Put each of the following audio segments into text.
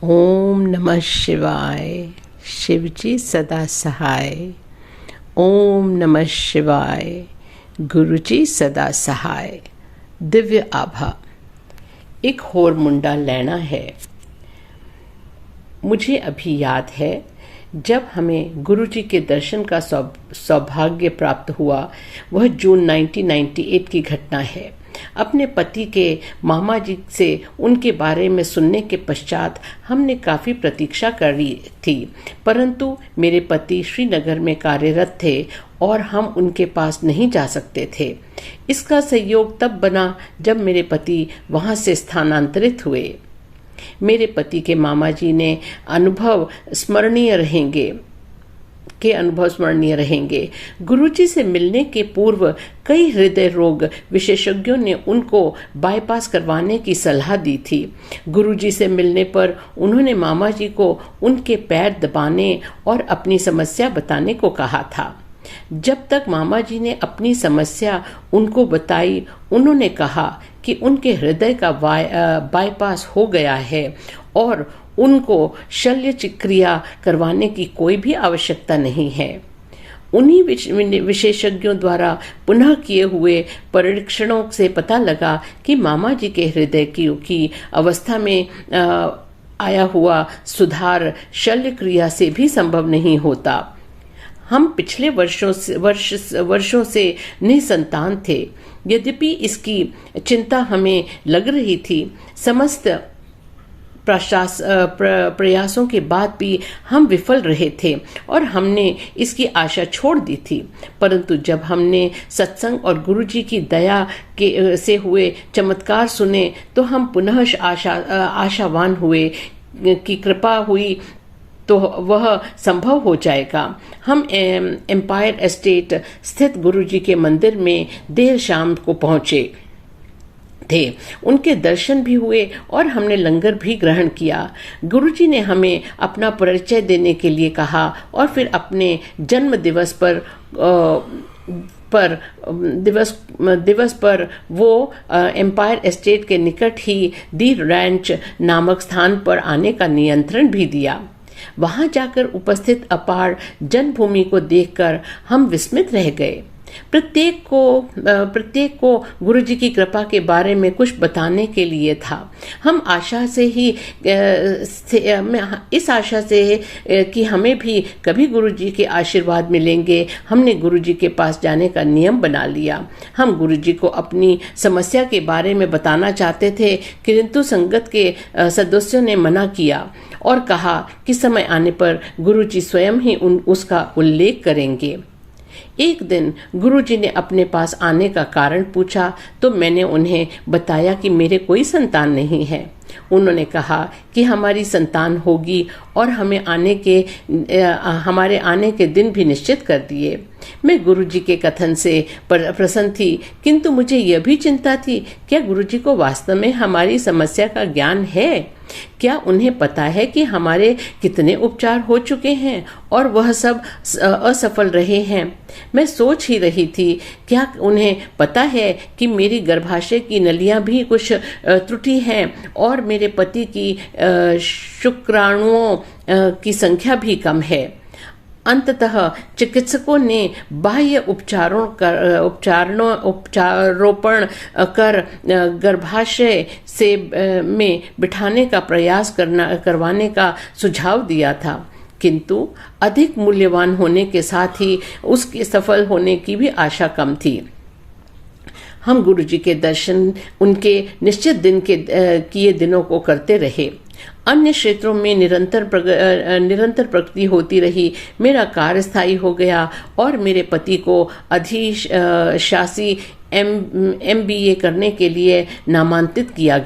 ओम नमः शिवाय। शिवजी सदा सहाय। ओम नमः शिवाय। गुरुजी सदा सहाय। दिव्य आभा। एक होर मुंडा लेना है। मुझे अभी याद है जब हमें गुरुजी के दर्शन का सौभाग्य प्राप्त हुआ। वह जून 1998 की घटना है। अपने पति के मामा जी से उनके बारे में सुनने के पश्चात हमने काफ़ी प्रतीक्षा करी थी, परंतु मेरे पति श्रीनगर में कार्यरत थे और हम उनके पास नहीं जा सकते थे। इसका संयोग तब बना जब मेरे पति वहां से स्थानांतरित हुए। मेरे पति के मामा जी ने अनुभव स्मरणीय रहेंगे। गुरुजी से मिलने के पूर्व कई हृदय रोग विशेषज्ञों ने उनको बाईपास करवाने की सलाह दी थी। गुरुजी से मिलने पर उन्होंने मामा जी को उनके पैर दबाने और अपनी समस्या बताने को कहा था। जब तक मामा जी ने अपनी समस्या उनको बताई, उन्होंने कहा कि उनके हृदय का बाईपास हो गया है और उनको शल्य चिकित्सा करवाने की कोई भी आवश्यकता नहीं है। उन्हीं विशेषज्ञों द्वारा पुनः किए हुए परीक्षणों से पता लगा कि मामा जी के हृदय की अवस्था में आया हुआ सुधार शल्य क्रिया से भी संभव नहीं होता। हम पिछले वर्षों से निसंतान थे। यद्यपि इसकी चिंता हमें लग रही थी, समस्त प्रयासों के बाद भी हम विफल रहे थे और हमने इसकी आशा छोड़ दी थी। परंतु जब हमने सत्संग और गुरुजी की दया से हुए चमत्कार सुने तो हम पुनः आशावान हुए कि कृपा हुई तो वह संभव हो जाएगा। हम एम्पायर एस्टेट स्थित गुरुजी के मंदिर में देर शाम को पहुंचे थे। उनके दर्शन भी हुए और हमने लंगर भी ग्रहण किया। गुरुजी ने हमें अपना परिचय देने के लिए कहा और फिर अपने जन्म दिवस पर वो एम्पायर एस्टेट के निकट ही दी रैंच नामक स्थान पर आने का नियंत्रण भी दिया। वहां जाकर उपस्थित अपार जनभूमि को देखकर हम विस्मित रह गए। प्रत्येक को गुरुजी की कृपा के बारे में कुछ बताने के लिए था। हम इस आशा से कि हमें भी कभी गुरुजी के आशीर्वाद मिलेंगे, हमने गुरुजी के पास जाने का नियम बना लिया। हम गुरुजी को अपनी समस्या के बारे में बताना चाहते थे, किंतु संगत के सदस्यों ने मना किया और कहा कि समय आने पर गुरुजी स्वयं ही उसका उल्लेख करेंगे। एक दिन गुरुजी ने अपने पास आने का कारण पूछा तो मैंने उन्हें बताया कि मेरे कोई संतान नहीं है। उन्होंने कहा कि हमारी संतान होगी और हमारे आने के दिन भी निश्चित कर दिए। मैं गुरुजी के कथन से प्रसन्न थी, किंतु मुझे यह भी चिंता थी, क्या गुरुजी को वास्तव में हमारी समस्या का ज्ञान है? क्या उन्हें पता है कि हमारे कितने उपचार हो चुके हैं और वह सब असफल रहे हैं? मैं सोच ही रही थी, क्या उन्हें पता है कि मेरी गर्भाशय की नलियां भी कुछ त्रुटि हैं और मेरे पति की शुक्राणुओं की संख्या भी कम है? अंततः चिकित्सकों ने बाह्य उपचारोपण कर गर्भाशय से में बिठाने का प्रयास करवाने का सुझाव दिया था, किंतु अधिक मूल्यवान होने के साथ ही उसके सफल होने की भी आशा कम थी। हम गुरुजी के दर्शन उनके निश्चित दिन के किए दिनों को करते रहे। अन्य क्षेत्रों में निरंतर प्रगति होती रही। मेरा कार्य स्थायी हो गया और मेरे पति को अधिशासी MBA करने के लिए नामांकित किया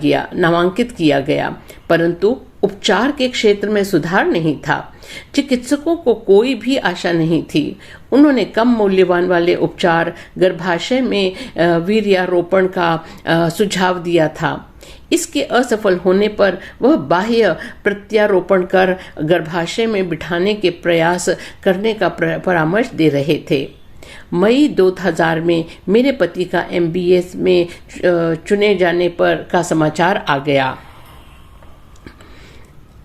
गया, परंतु उपचार के क्षेत्र में सुधार नहीं था। चिकित्सकों को कोई भी आशा नहीं थी। उन्होंने कम मूल्यवान वाले उपचार गर्भाशय में वीर्यारोपण का सुझाव दिया था। इसके असफल होने पर वह बाह्य प्रत्यारोपण कर गर्भाशय में बिठाने के प्रयास करने का परामर्श दे रहे थे। मई 2000 में मेरे पति का MBA में चुने जाने पर का समाचार आ गया।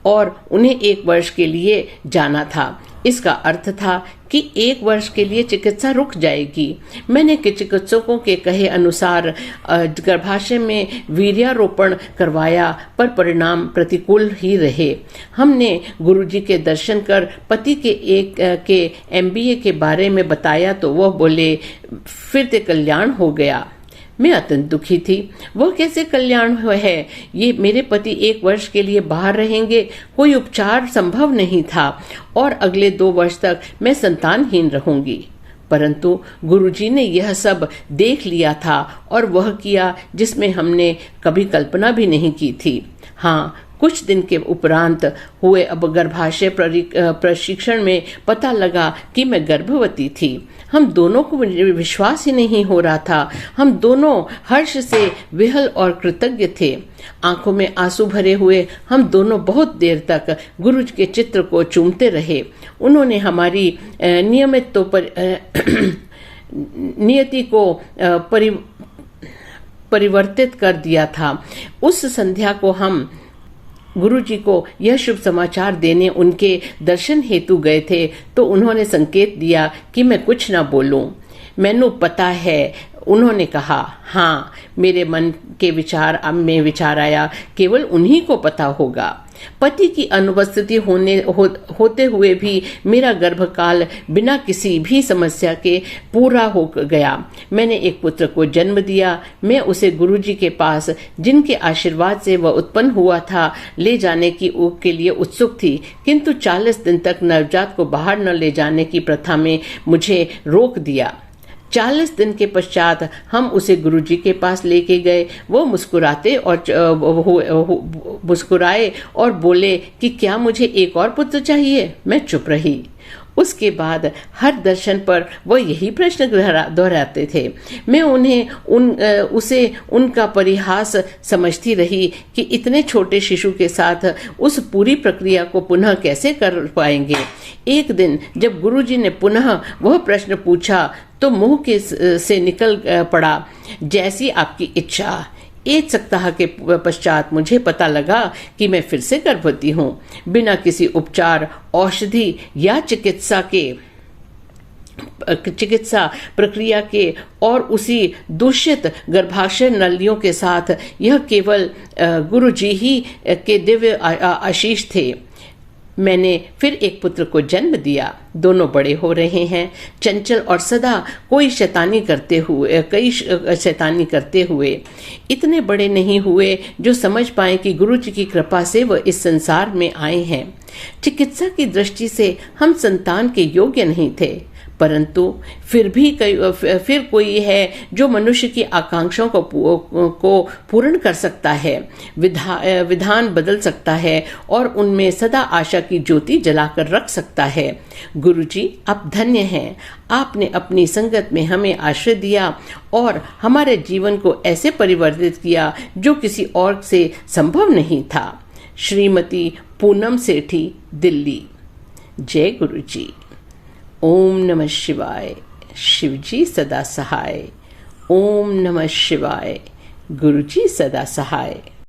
और उन्हें 1 वर्ष के लिए जाना था। इसका अर्थ था कि 1 वर्ष के लिए चिकित्सा रुक जाएगी। मैंने चिकित्सकों के कहे अनुसार गर्भाशय में वीर्यारोपण करवाया, पर परिणाम प्रतिकूल ही रहे। हमने गुरुजी के दर्शन कर पति के MBA के बारे में बताया तो वह बोले, फिर ते कल्याण हो गया। मैं अत्यंत दुखी थी। वह कैसे कल्याण है? ये मेरे पति 1 वर्ष के लिए बाहर रहेंगे, कोई उपचार संभव नहीं था और अगले 2 वर्ष तक मैं संतानहीन रहूंगी। परंतु गुरुजी ने यह सब देख लिया था और वह किया जिसमें हमने कभी कल्पना भी नहीं की थी। हाँ, कुछ दिन के उपरांत हुए अब गर्भाशय प्रशिक्षण में पता लगा कि मैं गर्भवती थी। हम दोनों को विश्वास ही नहीं हो रहा था। हम दोनों हर्ष से विह्वल और कृतज्ञ थे। आंखों में आंसू भरे हुए हम दोनों बहुत देर तक गुरु के चित्र को चूमते रहे। उन्होंने हमारी नियमित तो नियति को परिवर्तित कर दिया था। उस संध्या को हम गुरुजी को यह शुभ समाचार देने उनके दर्शन हेतु गए थे तो उन्होंने संकेत दिया कि मैं कुछ न बोलूं। मैनू पता है, उन्होंने कहा। हाँ, मेरे मन के में विचार आया, केवल उन्हीं को पता होगा। पति की अनुपस्थिति होते हुए भी मेरा गर्भकाल बिना किसी भी समस्या के पूरा हो गया। मैंने एक पुत्र को जन्म दिया। मैं उसे गुरुजी के पास, जिनके आशीर्वाद से वह उत्पन्न हुआ था, ले जाने के लिए उत्सुक थी, किंतु 40 दिन तक नवजात को बाहर न ले जाने की प्रथा में मुझे रोक दिया। 40 दिन के पश्चात हम उसे गुरुजी के पास लेके गए। वो मुस्कुराए और बोले कि क्या मुझे एक और पुत्र चाहिए? मैं चुप रही। उसके बाद हर दर्शन पर वह यही प्रश्न दोहराते थे। मैं उसे उनका परिहास समझती रही कि इतने छोटे शिशु के साथ उस पूरी प्रक्रिया को पुनः कैसे कर पाएंगे। एक दिन जब गुरुजी ने पुनः वह प्रश्न पूछा तो मुंह से निकल पड़ा, जैसी आपकी इच्छा। 1 सप्ताह के पश्चात मुझे पता लगा कि मैं फिर से गर्भवती हूँ। बिना किसी उपचार, औषधि या चिकित्सा प्रक्रिया के और उसी दूषित गर्भाशय नलियों के साथ, यह केवल गुरुजी ही के दिव्य आशीष थे। मैंने फिर एक पुत्र को जन्म दिया। दोनों बड़े हो रहे हैं, चंचल और सदा कई शैतानी करते हुए। इतने बड़े नहीं हुए जो समझ पाए कि गुरुजी की कृपा से वह इस संसार में आए हैं। चिकित्सा की दृष्टि से हम संतान के योग्य नहीं थे, परंतु फिर कोई है जो मनुष्य की आकांक्षाओं को पूर्ण कर सकता है, विधान बदल सकता है और उनमें सदा आशा की ज्योति जलाकर रख सकता है। गुरुजी, आप धन्य हैं। आपने अपनी संगत में हमें आश्रय दिया और हमारे जीवन को ऐसे परिवर्तित किया जो किसी और से संभव नहीं था। श्रीमती पूनम सेठी, दिल्ली। जय गुरुजी। ओम नमः शिवाय। शिवजी सदा सहाय। ओम नमः शिवाय। गुरुजी सदा सहाय।